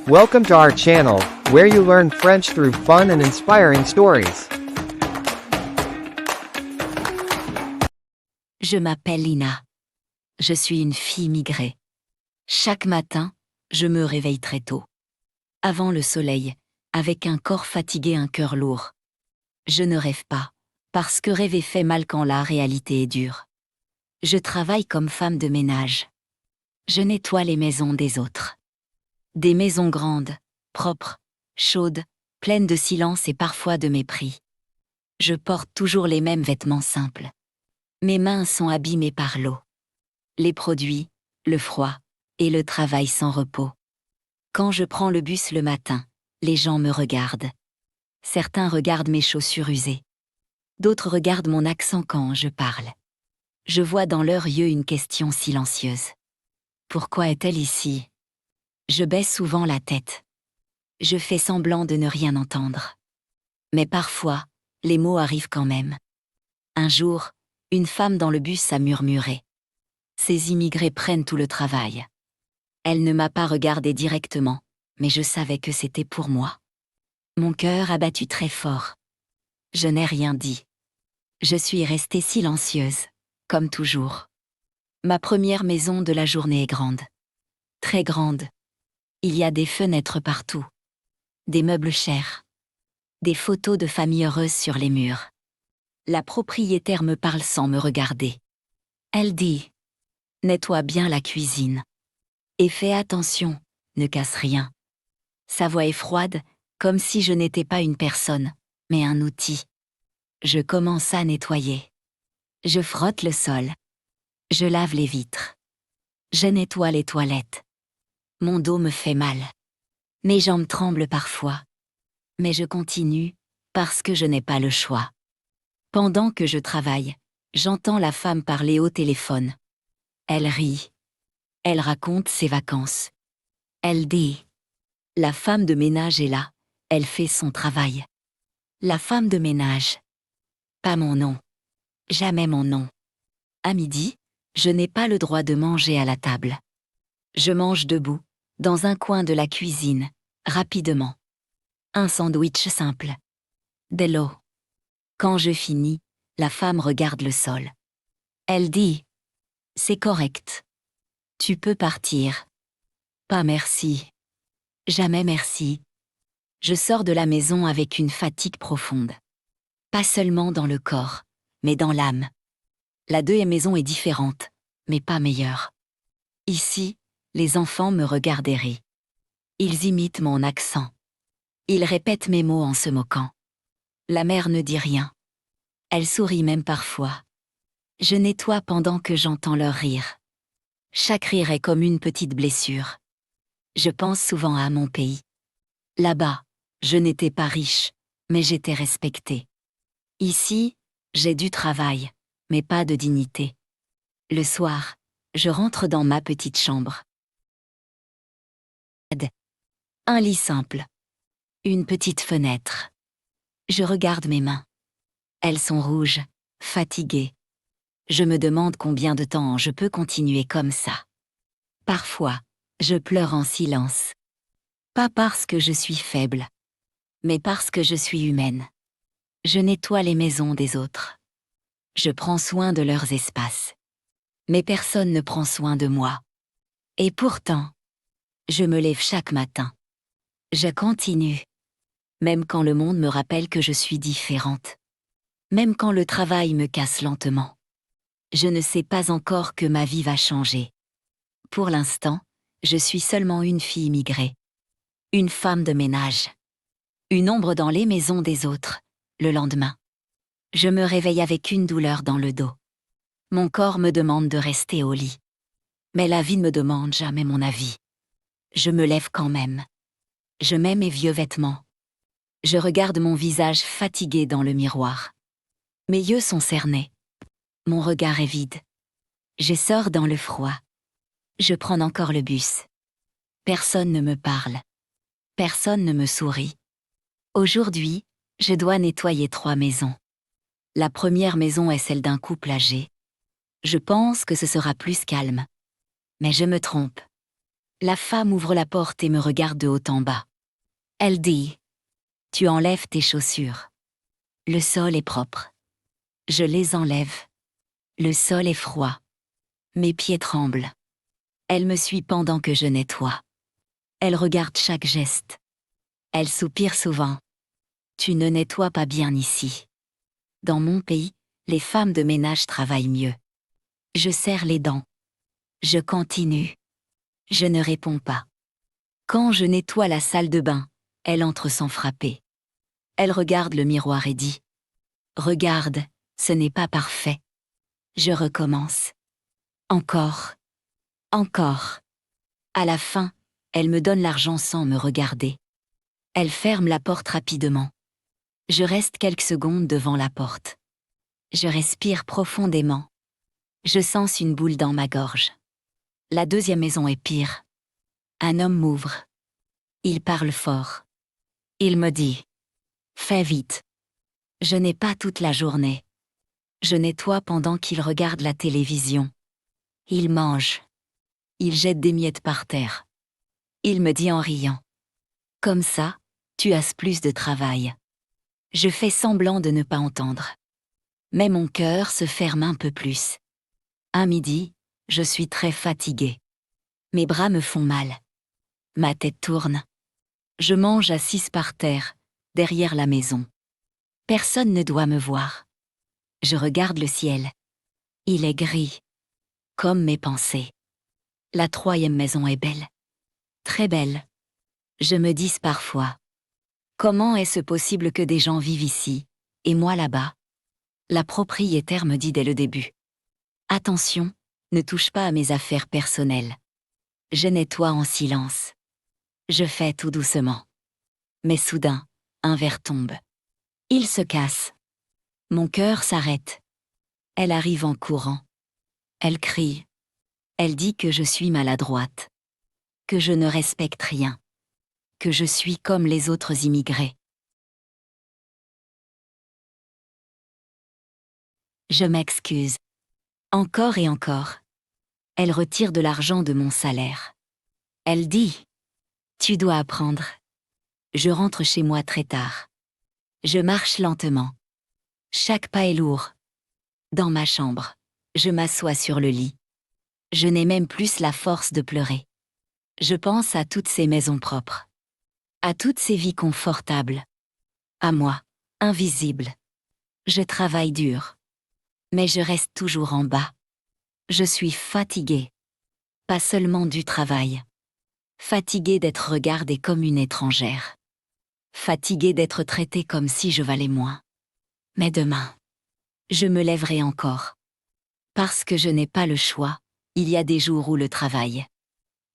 Welcome to our channel, where you learn French through fun and inspiring stories. Je m'appelle Lina. Je suis une fille migrée. Chaque matin, je me réveille très tôt. Avant le soleil, avec un corps fatigué, un cœur lourd. Je ne rêve pas, parce que rêver fait mal quand la réalité est dure. Je travaille comme femme de ménage. Je nettoie les maisons des autres. Des maisons grandes, propres, chaudes, pleines de silence et parfois de mépris. Je porte toujours les mêmes vêtements simples. Mes mains sont abîmées par l'eau. Les produits, le froid et le travail sans repos. Quand je prends le bus le matin, les gens me regardent. Certains regardent mes chaussures usées. D'autres regardent mon accent quand je parle. Je vois dans leurs yeux une question silencieuse. Pourquoi est-elle ici? Je baisse souvent la tête. Je fais semblant de ne rien entendre. Mais parfois, les mots arrivent quand même. Un jour, une femme dans le bus a murmuré. Ces immigrés prennent tout le travail. Elle ne m'a pas regardé directement, mais je savais que c'était pour moi. Mon cœur a battu très fort. Je n'ai rien dit. Je suis restée silencieuse, comme toujours. Ma première maison de la journée est grande. Très grande. Il y a des fenêtres partout. Des meubles chers. Des photos de familles heureuses sur les murs. La propriétaire me parle sans me regarder. Elle dit « Nettoie bien la cuisine. Et fais attention, ne casse rien. » Sa voix est froide, comme si je n'étais pas une personne, mais un outil. Je commence à nettoyer. Je frotte le sol. Je lave les vitres. Je nettoie les toilettes. Mon dos me fait mal. Mes jambes tremblent parfois. Mais je continue, parce que je n'ai pas le choix. Pendant que je travaille, j'entends la femme parler au téléphone. Elle rit. Elle raconte ses vacances. Elle dit « La femme de ménage est là, elle fait son travail. » La femme de ménage. Pas mon nom. Jamais mon nom. À midi, je n'ai pas le droit de manger à la table. Je mange debout, dans un coin de la cuisine, rapidement. Un sandwich simple. De l'eau. Quand je finis, la femme regarde le sol. Elle dit « C'est correct. Tu peux partir. » Pas merci. Jamais merci. Je sors de la maison avec une fatigue profonde. Pas seulement dans le corps, mais dans l'âme. La deuxième maison est différente, mais pas meilleure. Ici, les enfants me regardent et rient. Ils imitent mon accent. Ils répètent mes mots en se moquant. La mère ne dit rien. Elle sourit même parfois. Je nettoie pendant que j'entends leur rire. Chaque rire est comme une petite blessure. Je pense souvent à mon pays. Là-bas, je n'étais pas riche, mais j'étais respectée. Ici, j'ai du travail, mais pas de dignité. Le soir, je rentre dans ma petite chambre. Un lit simple. Une petite fenêtre. Je regarde mes mains. Elles sont rouges, fatiguées. Je me demande combien de temps je peux continuer comme ça. Parfois, je pleure en silence. Pas parce que je suis faible, mais parce que je suis humaine. Je nettoie les maisons des autres. Je prends soin de leurs espaces. Mais personne ne prend soin de moi. Et pourtant, je me lève chaque matin. Je continue. Même quand le monde me rappelle que je suis différente. Même quand le travail me casse lentement. Je ne sais pas encore que ma vie va changer. Pour l'instant, je suis seulement une fille immigrée. Une femme de ménage. Une ombre dans les maisons des autres, le lendemain. Je me réveille avec une douleur dans le dos. Mon corps me demande de rester au lit. Mais la vie ne me demande jamais mon avis. Je me lève quand même. Je mets mes vieux vêtements. Je regarde mon visage fatigué dans le miroir. Mes yeux sont cernés. Mon regard est vide. Je sors dans le froid. Je prends encore le bus. Personne ne me parle. Personne ne me sourit. Aujourd'hui, je dois nettoyer 3 maisons. La première maison est celle d'un couple âgé. Je pense que ce sera plus calme. Mais je me trompe. La femme ouvre la porte et me regarde de haut en bas. Elle dit: Tu enlèves tes chaussures. Le sol est propre. Je les enlève. Le sol est froid. Mes pieds tremblent. Elle me suit pendant que je nettoie. Elle regarde chaque geste. Elle soupire souvent. Tu ne nettoies pas bien ici. Dans mon pays, les femmes de ménage travaillent mieux. Je serre les dents. Je continue. Je ne réponds pas. Quand je nettoie la salle de bain, elle entre sans frapper. Elle regarde le miroir et dit: Regarde, ce n'est pas parfait. Je recommence. Encore. Encore. À la fin, elle me donne l'argent sans me regarder. Elle ferme la porte rapidement. Je reste quelques secondes devant la porte. Je respire profondément. Je sens une boule dans ma gorge. La deuxième maison est pire. Un homme m'ouvre. Il parle fort. Il me dit: Fais vite. Je n'ai pas toute la journée. Je nettoie pendant qu'il regarde la télévision. Il mange. Il jette des miettes par terre. Il me dit en riant: Comme ça, tu as plus de travail. Je fais semblant de ne pas entendre. Mais mon cœur se ferme un peu plus. À midi, je suis très fatiguée. Mes bras me font mal. Ma tête tourne. Je mange assise par terre, derrière la maison. Personne ne doit me voir. Je regarde le ciel. Il est gris, comme mes pensées. La troisième maison est belle. Très belle. Je me dis parfois: comment est-ce possible que des gens vivent ici, et moi là-bas? La propriétaire me dit dès le début: Attention, ne touche pas à mes affaires personnelles. Je nettoie en silence. Je fais tout doucement. Mais soudain, un verre tombe. Il se casse. Mon cœur s'arrête. Elle arrive en courant. Elle crie. Elle dit que je suis maladroite. Que je ne respecte rien. Que je suis comme les autres immigrés. Je m'excuse. Encore et encore. Elle retire de l'argent de mon salaire. Elle dit: Tu dois apprendre. Je rentre chez moi très tard. Je marche lentement. Chaque pas est lourd. Dans ma chambre, je m'assois sur le lit. Je n'ai même plus la force de pleurer. Je pense à toutes ces maisons propres. À toutes ces vies confortables. À moi, invisible. Je travaille dur. Mais je reste toujours en bas. Je suis fatiguée. Pas seulement du travail. Fatiguée d'être regardée comme une étrangère. Fatiguée d'être traitée comme si je valais moins. Mais demain, je me lèverai encore. Parce que je n'ai pas le choix, il y a des jours où le travail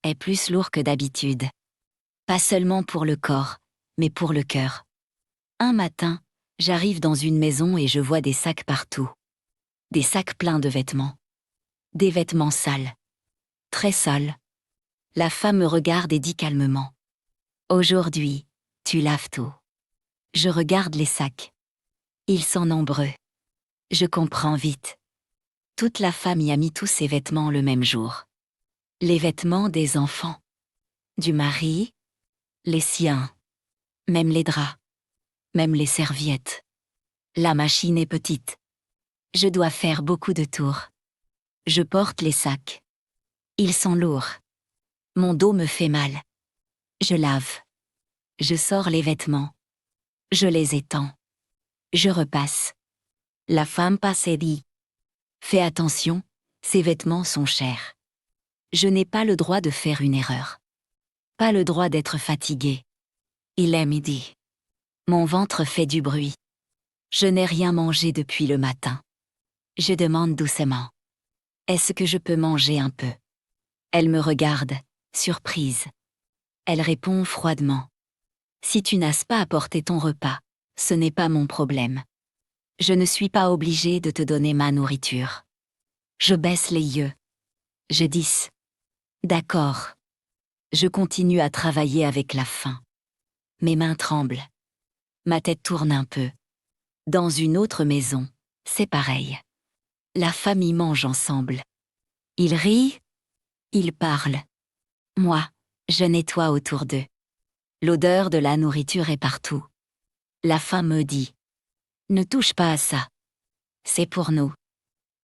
est plus lourd que d'habitude. Pas seulement pour le corps, mais pour le cœur. Un matin, j'arrive dans une maison et je vois des sacs partout. Des sacs pleins de vêtements. Des vêtements sales. Très sales. La femme me regarde et dit calmement: Aujourd'hui, tu laves tout. Je regarde les sacs. Ils sont nombreux. Je comprends vite. Toute la famille a mis tous ses vêtements le même jour. Les vêtements des enfants. Du mari. Les siens. Même les draps. Même les serviettes. La machine est petite. Je dois faire beaucoup de tours. Je porte les sacs. Ils sont lourds. Mon dos me fait mal. Je lave. Je sors les vêtements. Je les étends. Je repasse. La femme passe et dit: Fais attention, ces vêtements sont chers. Je n'ai pas le droit de faire une erreur. Pas le droit d'être fatiguée. Il est midi. Mon ventre fait du bruit. Je n'ai rien mangé depuis le matin. Je demande doucement: Est-ce que je peux manger un peu? Elle me regarde, surprise. Elle répond froidement: Si tu n'as pas apporté ton repas, ce n'est pas mon problème. Je ne suis pas obligée de te donner ma nourriture. Je baisse les yeux. Je dis: D'accord. Je continue à travailler avec la faim. Mes mains tremblent. Ma tête tourne un peu. Dans une autre maison, c'est pareil. La famille mange ensemble. Ils rient. Ils parlent. Moi, Je nettoie autour d'eux. L'odeur de la nourriture est partout. La faim me dit: ne touche pas à ça. C'est pour nous.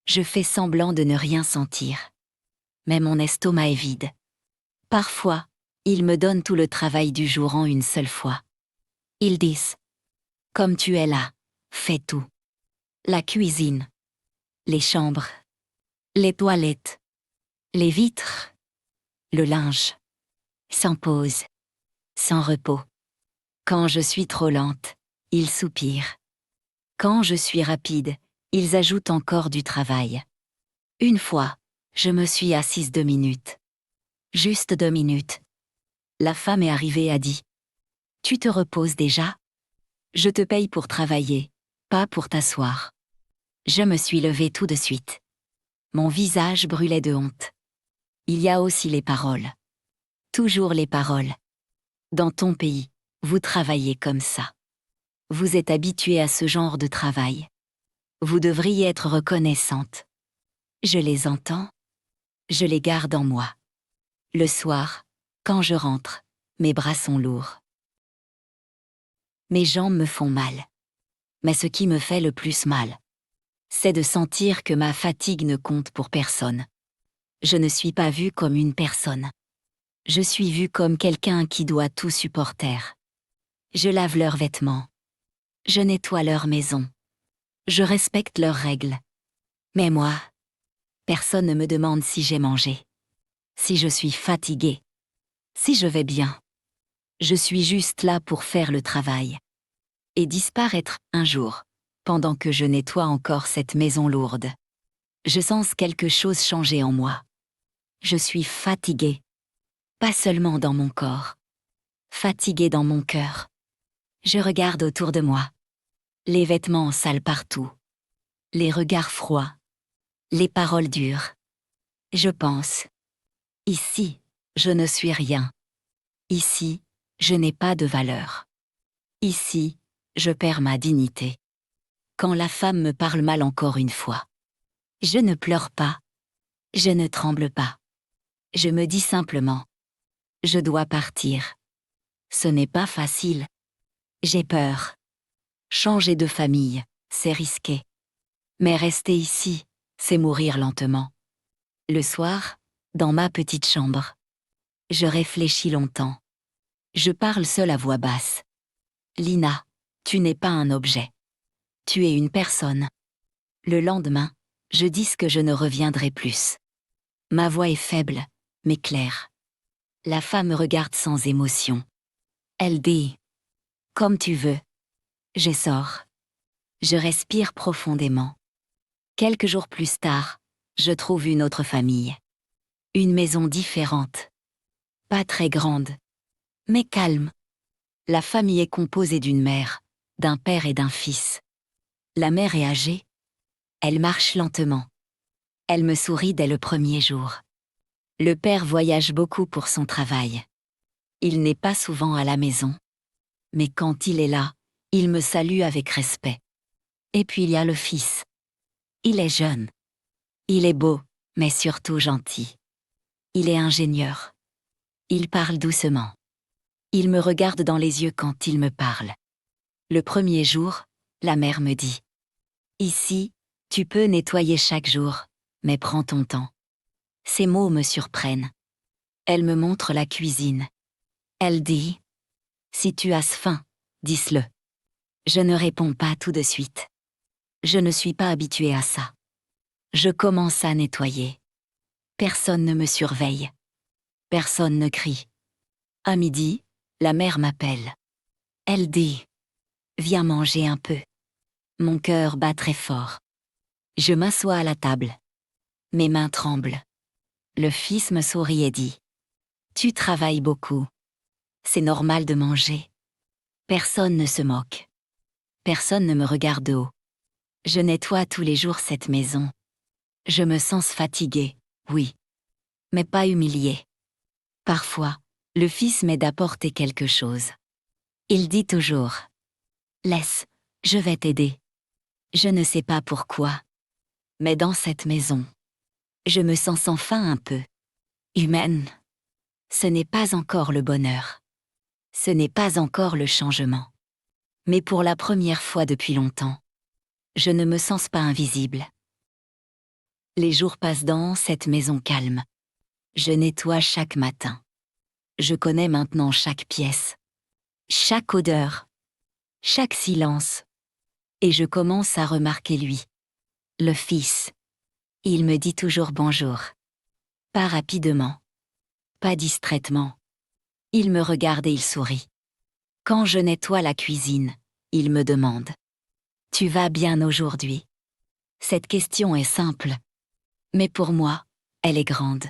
Je fais semblant de ne rien sentir. Mais mon estomac est vide. Parfois, ils me donnent tout le travail du jour en une seule fois. Ils disent: comme tu es là, fais tout. La cuisine, les chambres, les toilettes, les vitres, le linge. Sans pause, sans repos. Quand je suis trop lente, ils soupirent. Quand je suis rapide, ils ajoutent encore du travail. Une fois, je me suis assise 2 minutes. Juste 2 minutes. La femme est arrivée et a dit: tu te reposes déjà? Je te paye pour travailler, pas pour t'asseoir. Je me suis levée tout de suite. Mon visage brûlait de honte. Il y a aussi les paroles. Toujours les paroles. Dans ton pays, vous travaillez comme ça. Vous êtes habitué à ce genre de travail. Vous devriez être reconnaissante. Je les entends. Je les garde en moi. Le soir, quand je rentre, mes bras sont lourds. Mes jambes me font mal. Mais ce qui me fait le plus mal, c'est de sentir que ma fatigue ne compte pour personne. Je ne suis pas vue comme une personne. Je suis vue comme quelqu'un qui doit tout supporter. Je lave leurs vêtements. Je nettoie leur maison. Je respecte leurs règles. Mais moi, personne ne me demande si j'ai mangé, si je suis fatiguée, si je vais bien. Je suis juste là pour faire le travail. Et disparaître un jour, pendant que je nettoie encore cette maison lourde. Je sens quelque chose changer en moi. Je suis fatiguée. Pas seulement dans mon corps. Fatiguée dans mon cœur. Je regarde autour de moi. Les vêtements sales partout. Les regards froids. Les paroles dures. Je pense: ici, je ne suis rien. Ici, je n'ai pas de valeur. Ici, je perds ma dignité. Quand la femme me parle mal encore une fois, je ne pleure pas. Je ne tremble pas. Je me dis simplement: je dois partir. Ce n'est pas facile. J'ai peur. Changer de famille, c'est risqué. Mais rester ici, c'est mourir lentement. Le soir, dans ma petite chambre, je réfléchis longtemps. Je parle seule à voix basse. Lina, tu n'es pas un objet. Tu es une personne. Le lendemain, je dis que je ne reviendrai plus. Ma voix est faible, mais claire. La femme me regarde sans émotion. Elle dit: comme tu veux. Je sors. Je respire profondément. Quelques jours plus tard, je trouve une autre famille. Une maison différente. Pas très grande, mais calme. La famille est composée d'une mère, d'un père et d'un fils. La mère est âgée. Elle marche lentement. Elle me sourit dès le premier jour. Le père voyage beaucoup pour son travail. Il n'est pas souvent à la maison. Mais quand il est là, il me salue avec respect. Et puis il y a le fils. Il est jeune. Il est beau, mais surtout gentil. Il est ingénieur. Il parle doucement. Il me regarde dans les yeux quand il me parle. Le premier jour, la mère me dit: ici, tu peux nettoyer chaque jour, mais prends ton temps. Ces mots me surprennent. Elle me montre la cuisine. Elle dit: si tu as faim, dis-le. Je ne réponds pas tout de suite. Je ne suis pas habituée à ça. Je commence à nettoyer. Personne ne me surveille. Personne ne crie. À midi, la mère m'appelle. Elle dit: viens manger un peu. Mon cœur bat très fort. Je m'assois à la table. Mes mains tremblent. Le fils me sourit et dit: tu travailles beaucoup. C'est normal de manger. Personne ne se moque. Personne ne me regarde de haut. Je nettoie tous les jours cette maison. Je me sens fatiguée, oui. Mais pas humiliée. Parfois, le fils m'aide à porter quelque chose. Il dit toujours: laisse, je vais t'aider. Je ne sais pas pourquoi. Mais dans cette maison, je me sens enfin un peu humaine. Ce n'est pas encore le bonheur. Ce n'est pas encore le changement. Mais pour la première fois depuis longtemps, je ne me sens pas invisible. Les jours passent dans cette maison calme. Je nettoie chaque matin. Je connais maintenant chaque pièce, chaque odeur, chaque silence. Et je commence à remarquer lui, le fils. Il me dit toujours bonjour. Pas rapidement, pas distraitement. Il me regarde et il sourit. Quand je nettoie la cuisine, il me demande « Tu vas bien aujourd'hui ?» Cette question est simple, mais pour moi, elle est grande.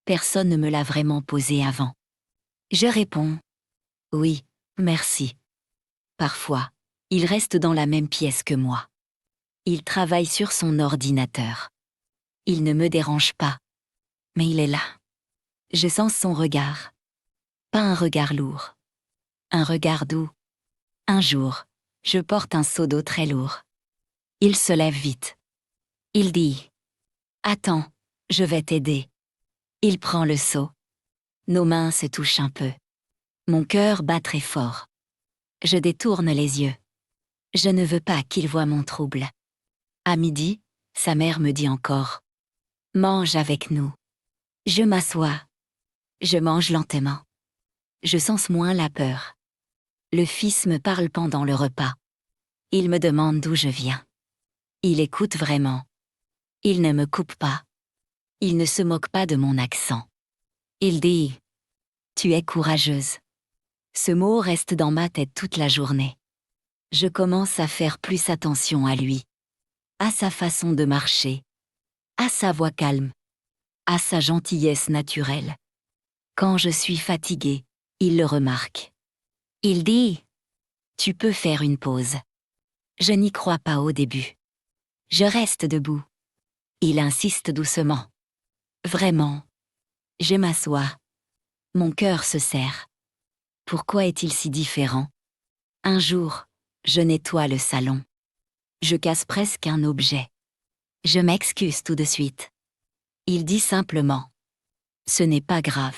Personne ne me l'a vraiment posée avant. Je réponds « Oui, merci ». Parfois, il reste dans la même pièce que moi. Il travaille sur son ordinateur. Il ne me dérange pas, mais il est là. Je sens son regard. Pas un regard lourd. Un regard doux. Un jour, je porte un seau d'eau très lourd. Il se lève vite. Il dit « Attends, je vais t'aider ». Il prend le seau. Nos mains se touchent un peu. Mon cœur bat très fort. Je détourne les yeux. Je ne veux pas qu'il voie mon trouble. À midi, sa mère me dit encore « Mange avec nous ». Je m'assois. Je mange lentement. Je sens moins la peur. Le fils me parle pendant le repas. Il me demande d'où je viens. Il écoute vraiment. Il ne me coupe pas. Il ne se moque pas de mon accent. Il dit « Tu es courageuse ». Ce mot reste dans ma tête toute la journée. Je commence à faire plus attention à lui, à sa façon de marcher, à sa voix calme, à sa gentillesse naturelle. Quand je suis fatiguée, il le remarque. Il dit « Tu peux faire une pause ». Je n'y crois pas au début. Je reste debout. Il insiste doucement. Vraiment. Je m'assois. Mon cœur se serre. Pourquoi est-il si différent? Un jour, je nettoie le salon. Je casse presque un objet. Je m'excuse tout de suite. Il dit simplement « Ce n'est pas grave ».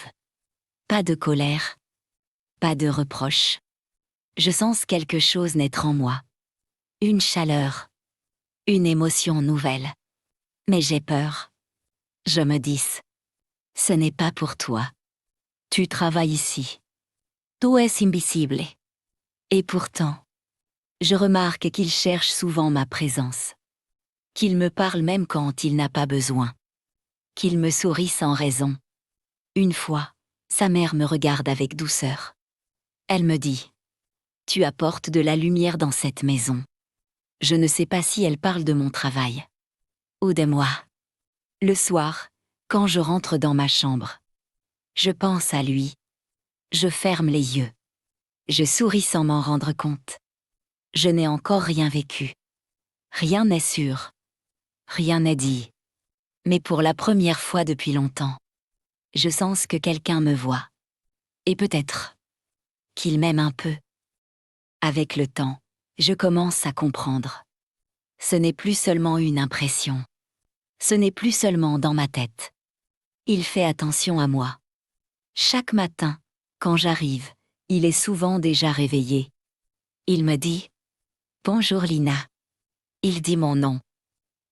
Pas de colère. Pas de reproche. Je sens quelque chose naître en moi. Une chaleur. Une émotion nouvelle. Mais j'ai peur. Je me dis « Ce n'est pas pour toi. Tu travailles ici. Tu es invisible ». Et pourtant, je remarque qu'il cherche souvent ma présence. Qu'il me parle même quand il n'a pas besoin. Qu'il me sourit sans raison. Une fois, sa mère me regarde avec douceur. Elle me dit « Tu apportes de la lumière dans cette maison ». Je ne sais pas si elle parle de mon travail. Ou de moi. Le soir, quand je rentre dans ma chambre, je pense à lui. Je ferme les yeux. Je souris sans m'en rendre compte. Je n'ai encore rien vécu. Rien n'est sûr. Rien n'est dit. Mais pour la première fois depuis longtemps, je sens que quelqu'un me voit. Et peut-être qu'il m'aime un peu. Avec le temps, je commence à comprendre. Ce n'est plus seulement une impression. Ce n'est plus seulement dans ma tête. Il fait attention à moi. Chaque matin, quand j'arrive, il est souvent déjà réveillé. Il me dit « Bonjour Lina ». Il dit mon nom.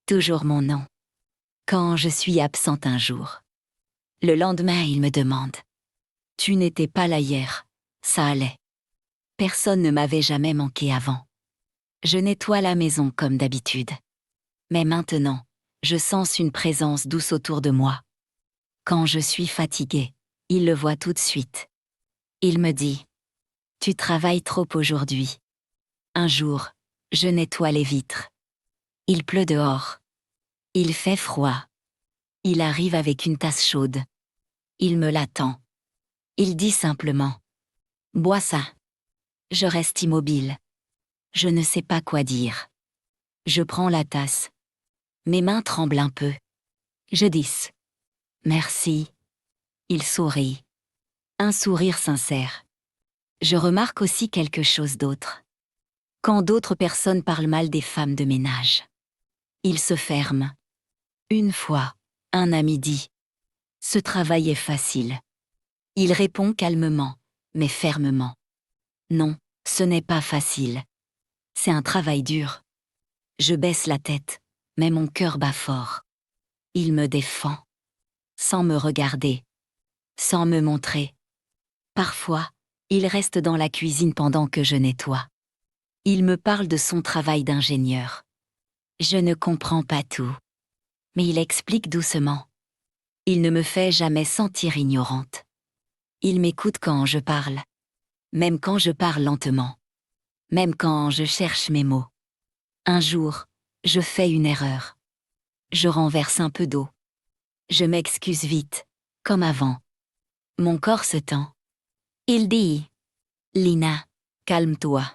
Toujours mon nom. Quand je suis absente un jour. Le lendemain, il me demande « Tu n'étais pas là hier, ça allait ». Personne ne m'avait jamais manqué avant. Je nettoie la maison comme d'habitude. Mais maintenant, je sens une présence douce autour de moi. Quand je suis fatiguée, il le voit tout de suite. Il me dit « Tu travailles trop aujourd'hui ». Un jour, je nettoie les vitres. Il pleut dehors. Il fait froid. Il arrive avec une tasse chaude. Il me l'attend. Il dit simplement « Bois ça ». Je reste immobile. Je ne sais pas quoi dire. Je prends la tasse. Mes mains tremblent un peu. Je dis « Merci ». Il sourit. Un sourire sincère. Je remarque aussi quelque chose d'autre. Quand d'autres personnes parlent mal des femmes de ménage, il se ferme. Une fois, un ami dit « Ce travail est facile ». Il répond calmement, mais fermement. Non, ce n'est pas facile. C'est un travail dur. Je baisse la tête, mais mon cœur bat fort. Il me défend. Sans me regarder. Sans me montrer. Parfois, il reste dans la cuisine pendant que je nettoie. Il me parle de son travail d'ingénieur. Je ne comprends pas tout. Mais il explique doucement. Il ne me fait jamais sentir ignorante. Il m'écoute quand je parle. Même quand je parle lentement. Même quand je cherche mes mots. Un jour, je fais une erreur. Je renverse un peu d'eau. Je m'excuse vite, comme avant. Mon corps se tend. Il dit « Lina, calme-toi.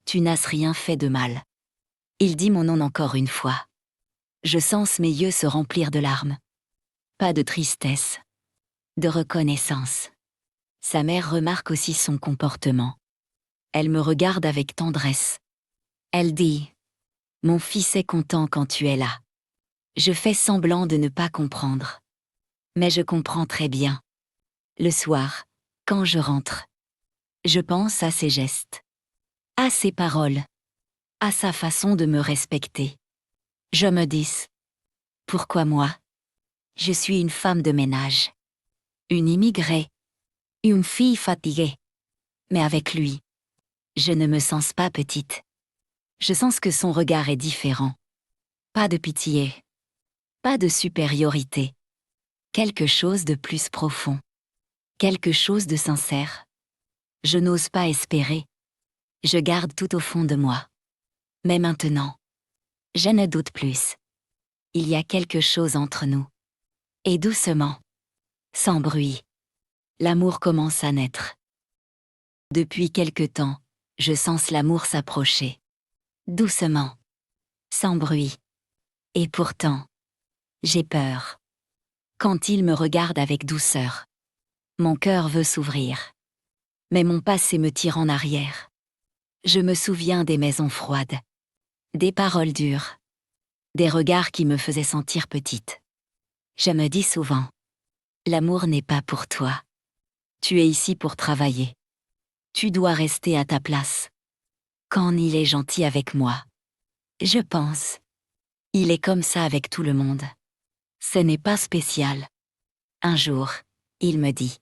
Tu n'as rien fait de mal. » Il dit mon nom encore une fois. Je sens mes yeux se remplir de larmes. Pas de tristesse. De reconnaissance. Sa mère remarque aussi son comportement. Elle me regarde avec tendresse. Elle dit « Mon fils est content quand tu es là. » Je fais semblant de ne pas comprendre. Mais je comprends très bien. Le soir, quand je rentre, je pense à ses gestes, à ses paroles, à sa façon de me respecter. Je me dis « Pourquoi moi? Je suis une femme de ménage, une immigrée, une fille fatiguée. Mais avec lui, je ne me sens pas petite. Je sens que son regard est différent. Pas de pitié. Pas de supériorité. Quelque chose de plus profond. Quelque chose de sincère. Je n'ose pas espérer. Je garde tout au fond de moi. Mais maintenant, je ne doute plus. Il y a quelque chose entre nous. Et doucement, sans bruit, l'amour commence à naître. Depuis quelque temps, je sens l'amour s'approcher. Doucement, sans bruit. Et pourtant, j'ai peur. Quand il me regarde avec douceur, mon cœur veut s'ouvrir. Mais mon passé me tire en arrière. Je me souviens des maisons froides, des paroles dures, des regards qui me faisaient sentir petite. Je me dis souvent, l'amour n'est pas pour toi. Tu es ici pour travailler. Tu dois rester à ta place. Quand il est gentil avec moi, je pense, il est comme ça avec tout le monde. Ce n'est pas spécial. Un jour, il me dit,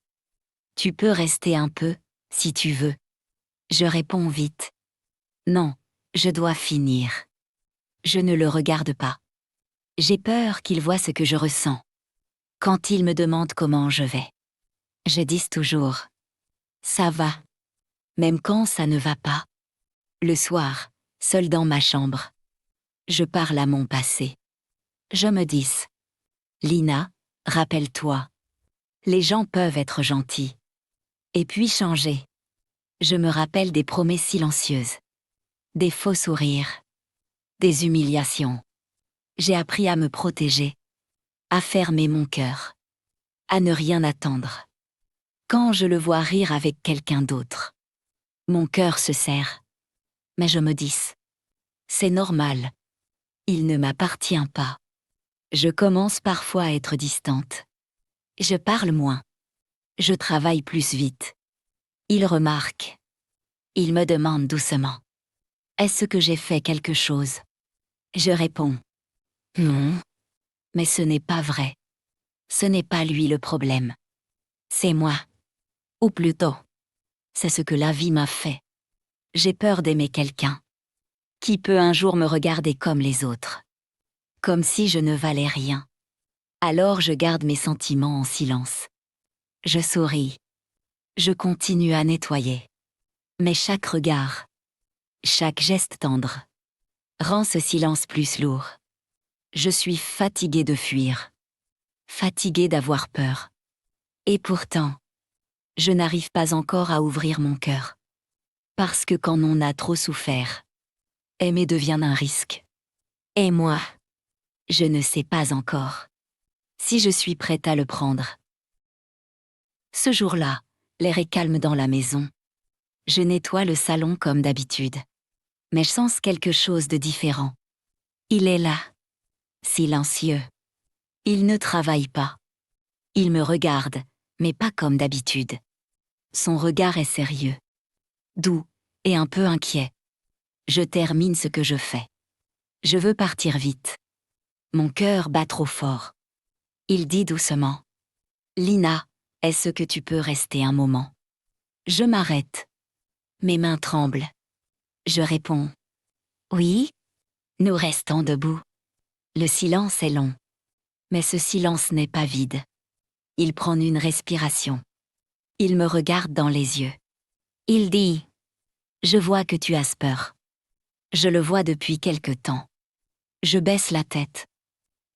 tu peux rester un peu, si tu veux. Je réponds vite. Non, je dois finir. Je ne le regarde pas. J'ai peur qu'il voie ce que je ressens. Quand il me demande comment je vais, je dis toujours, ça va. Même quand ça ne va pas. Le soir, seul dans ma chambre, je parle à mon passé. Je me dis, Lina, rappelle-toi, les gens peuvent être gentils. Et puis changer. Je me rappelle des promesses silencieuses. Des faux sourires. Des humiliations. J'ai appris à me protéger. À fermer mon cœur. À ne rien attendre. Quand je le vois rire avec quelqu'un d'autre, mon cœur se serre. Mais je me dis, c'est normal. Il ne m'appartient pas. Je commence parfois à être distante. Je parle moins. Je travaille plus vite. Il remarque. Il me demande doucement. Est-ce que j'ai fait quelque chose? Je réponds. Non. Mais ce n'est pas vrai. Ce n'est pas lui le problème. C'est moi. Ou plutôt, c'est ce que la vie m'a fait. J'ai peur d'aimer quelqu'un qui peut un jour me regarder comme les autres. Comme si je ne valais rien. Alors je garde mes sentiments en silence. Je souris. Je continue à nettoyer. Mais chaque regard, chaque geste tendre, rend ce silence plus lourd. Je suis fatiguée de fuir. Fatiguée d'avoir peur. Et pourtant, je n'arrive pas encore à ouvrir mon cœur. Parce que quand on a trop souffert, aimer devient un risque. Et moi, je ne sais pas encore si je suis prête à le prendre. Ce jour-là, l'air est calme dans la maison. Je nettoie le salon comme d'habitude. Mais je sens quelque chose de différent. Il est là, silencieux. Il ne travaille pas. Il me regarde, mais pas comme d'habitude. Son regard est sérieux, doux et un peu inquiet. Je termine ce que je fais. Je veux partir vite. Mon cœur bat trop fort. Il dit doucement. Lina, est-ce que tu peux rester un moment? Je m'arrête. Mes mains tremblent. Je réponds. Oui. Nous restons debout. Le silence est long. Mais ce silence n'est pas vide. Il prend une respiration. Il me regarde dans les yeux. Il dit. Je vois que tu as peur. Je le vois depuis quelque temps. Je baisse la tête.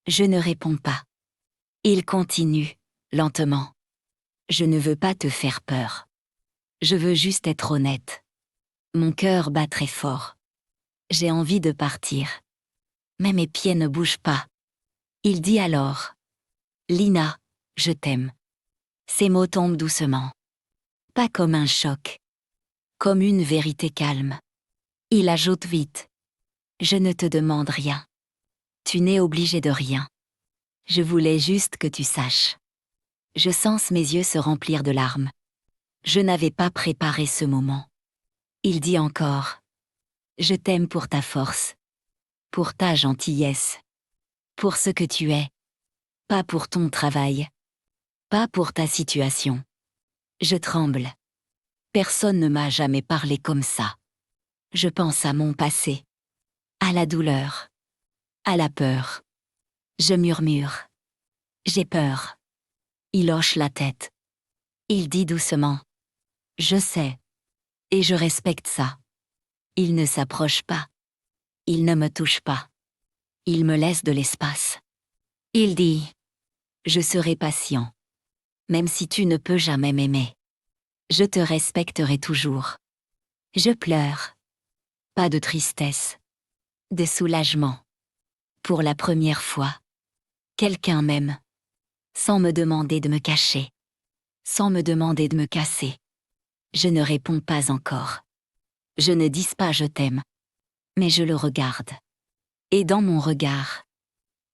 Je ne réponds pas. Il continue, lentement. Je ne veux pas te faire peur. Je veux juste être honnête. Mon cœur bat très fort. J'ai envie de partir. Mais mes pieds ne bougent pas. Il dit alors. Lina, je t'aime. Ces mots tombent doucement. Pas comme un choc. Comme une vérité calme. Il ajoute vite. Je ne te demande rien. Tu n'es obligé de rien. Je voulais juste que tu saches. Je sens mes yeux se remplir de larmes. Je n'avais pas préparé ce moment. Il dit encore. Je t'aime pour ta force. Pour ta gentillesse. Pour ce que tu es. Pas pour ton travail. Pas pour ta situation. Je tremble. Personne ne m'a jamais parlé comme ça. Je pense à mon passé. À la douleur. À la peur. Je murmure. J'ai peur. Il hoche la tête. Il dit doucement. Je sais. Et je respecte ça. Il ne s'approche pas. Il ne me touche pas. Il me laisse de l'espace. Il dit. Je serai patient. Même si tu ne peux jamais m'aimer. Je te respecterai toujours. Je pleure. Pas de tristesse. De soulagement. Pour la première fois. Quelqu'un m'aime. Sans me demander de me cacher. Sans me demander de me casser. Je ne réponds pas encore. Je ne dis pas je t'aime. Mais je le regarde. Et dans mon regard,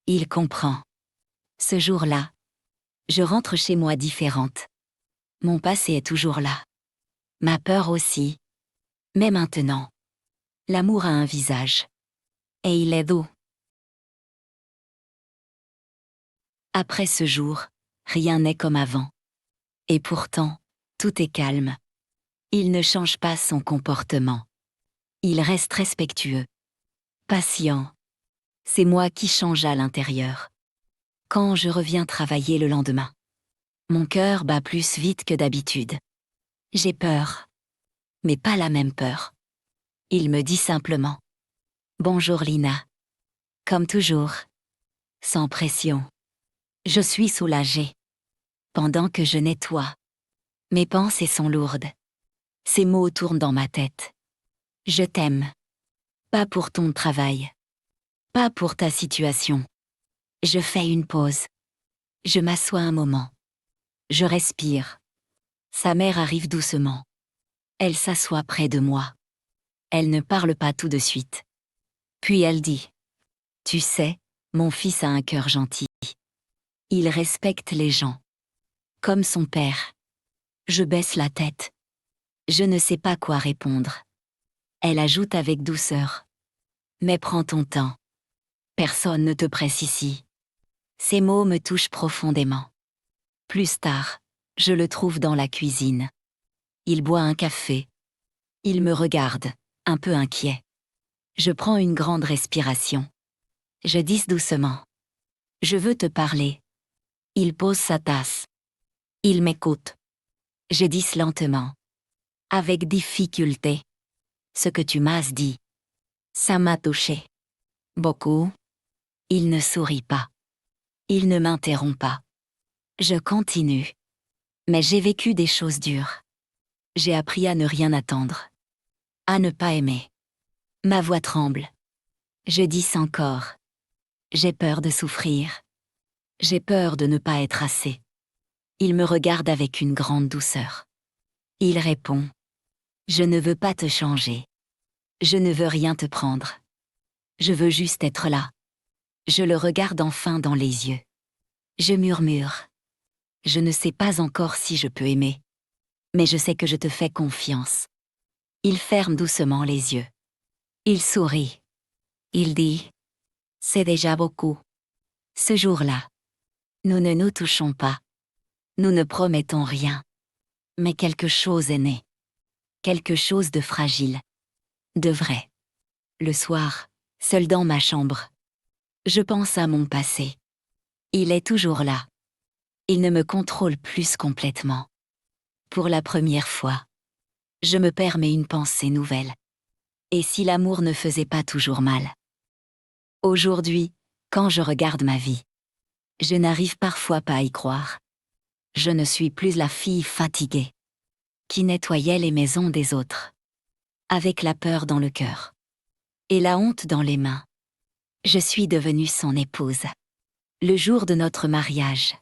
il comprend. Ce jour-là, je rentre chez moi différente. Mon passé est toujours là. Ma peur aussi. Mais maintenant, l'amour a un visage. Et il est doux. Après ce jour, rien n'est comme avant. Et pourtant, tout est calme. Il ne change pas son comportement. Il reste respectueux. Patient. C'est moi qui change à l'intérieur. Quand je reviens travailler le lendemain, mon cœur bat plus vite que d'habitude. J'ai peur. Mais pas la même peur. Il me dit simplement. Bonjour Lina. Comme toujours. Sans pression. Je suis soulagée. Pendant que je nettoie. Mes pensées sont lourdes. Ces mots tournent dans ma tête. Je t'aime. Pas pour ton travail. Pas pour ta situation. Je fais une pause. Je m'assois un moment. Je respire. Sa mère arrive doucement. Elle s'assoit près de moi. Elle ne parle pas tout de suite. Puis elle dit. Tu sais, mon fils a un cœur gentil. Il respecte les gens. Comme son père. Je baisse la tête. Je ne sais pas quoi répondre. Elle ajoute avec douceur. Mais prends ton temps. Personne ne te presse ici. Ces mots me touchent profondément. Plus tard, je le trouve dans la cuisine. Il boit un café. Il me regarde, un peu inquiet. Je prends une grande respiration. Je dis doucement. Je veux te parler. Il pose sa tasse. Il m'écoute. Je dis lentement. Avec difficulté. Ce que tu m'as dit. Ça m'a touché. Beaucoup. Il ne sourit pas. Il ne m'interrompt pas. Je continue. Mais j'ai vécu des choses dures. J'ai appris à ne rien attendre. À ne pas aimer. Ma voix tremble. Je dis encore. J'ai peur de souffrir. J'ai peur de ne pas être assez. Il me regarde avec une grande douceur. Il répond. Je ne veux pas te changer. Je ne veux rien te prendre. Je veux juste être là. Je le regarde enfin dans les yeux. Je murmure. Je ne sais pas encore si je peux aimer. Mais je sais que je te fais confiance. Il ferme doucement les yeux. Il sourit. Il dit « C'est déjà beaucoup ». Ce jour-là, nous ne nous touchons pas. Nous ne promettons rien. Mais quelque chose est né. Quelque chose de fragile. De vrai. Le soir, seul dans ma chambre, je pense à mon passé. Il est toujours là. Il ne me contrôle plus complètement. Pour la première fois, je me permets une pensée nouvelle. Et si l'amour ne faisait pas toujours mal? Aujourd'hui, quand je regarde ma vie, je n'arrive parfois pas à y croire. Je ne suis plus la fille fatiguée, qui nettoyait les maisons des autres, avec la peur dans le cœur et la honte dans les mains. Je suis devenue son épouse. Le jour de notre mariage,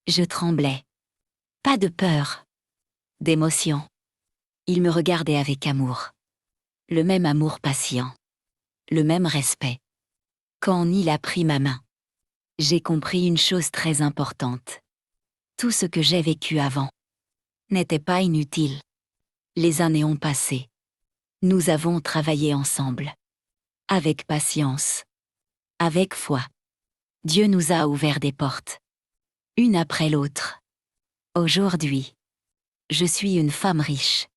je tremblais. Pas de peur, d'émotion. Il me regardait avec amour. Le même amour patient. Le même respect. Quand il a pris ma main, j'ai compris une chose très importante. Tout ce que j'ai vécu avant n'était pas inutile. Les années ont passé. Nous avons travaillé ensemble. Avec patience. Avec foi. Dieu nous a ouvert des portes. Une après l'autre. Aujourd'hui, je suis une femme riche.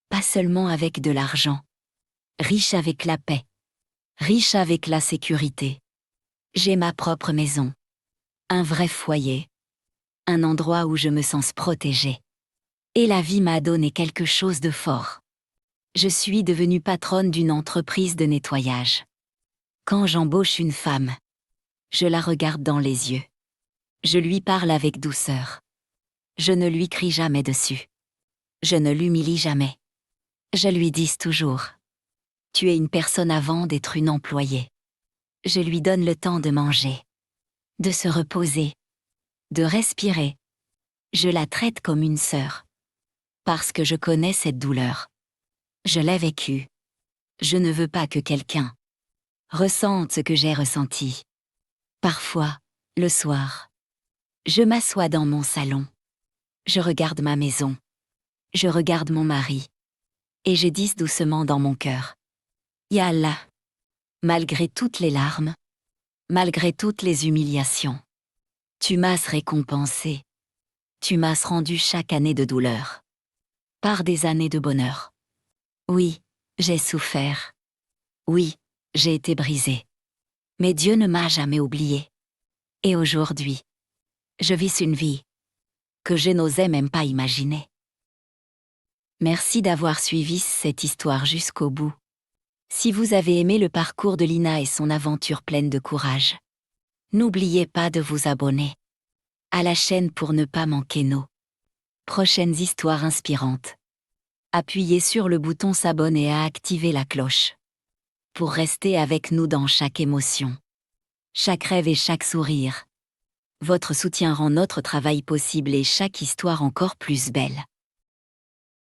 Pas seulement avec de l'argent. Riche avec la paix. Riche avec la sécurité. J'ai ma propre maison. Un vrai foyer. Un endroit où je me sens protégée. Et la vie m'a donné quelque chose de fort. Je suis devenue patronne d'une entreprise de nettoyage. Quand j'embauche une femme, je la regarde dans les yeux. Je lui parle avec douceur. Je ne lui crie jamais dessus. Je ne l'humilie jamais. Je lui dis toujours « Tu es une personne avant d'être une employée ». Je lui donne le temps de manger, de se reposer, de respirer. Je la traite comme une sœur. Parce que je connais cette douleur. Je l'ai vécue. Je ne veux pas que quelqu'un ressente ce que j'ai ressenti. Parfois, le soir, je m'assois dans mon salon. Je regarde ma maison. Je regarde mon mari. Et je dis doucement dans mon cœur « Ya Allah ». Malgré toutes les larmes, malgré toutes les humiliations, tu m'as récompensé. Tu m'as rendu chaque année de douleur par des années de bonheur. Oui, j'ai souffert. Oui, j'ai été brisée. Mais Dieu ne m'a jamais oubliée. Et aujourd'hui, je vis une vie que je n'osais même pas imaginer. Merci d'avoir suivi cette histoire jusqu'au bout. Si vous avez aimé le parcours de Lina et son aventure pleine de courage, n'oubliez pas de vous abonner à la chaîne pour ne pas manquer nos prochaines histoires inspirantes. Appuyez sur le bouton s'abonner et à activer la cloche pour rester avec nous dans chaque émotion, chaque rêve et chaque sourire. Votre soutien rend notre travail possible et chaque histoire encore plus belle.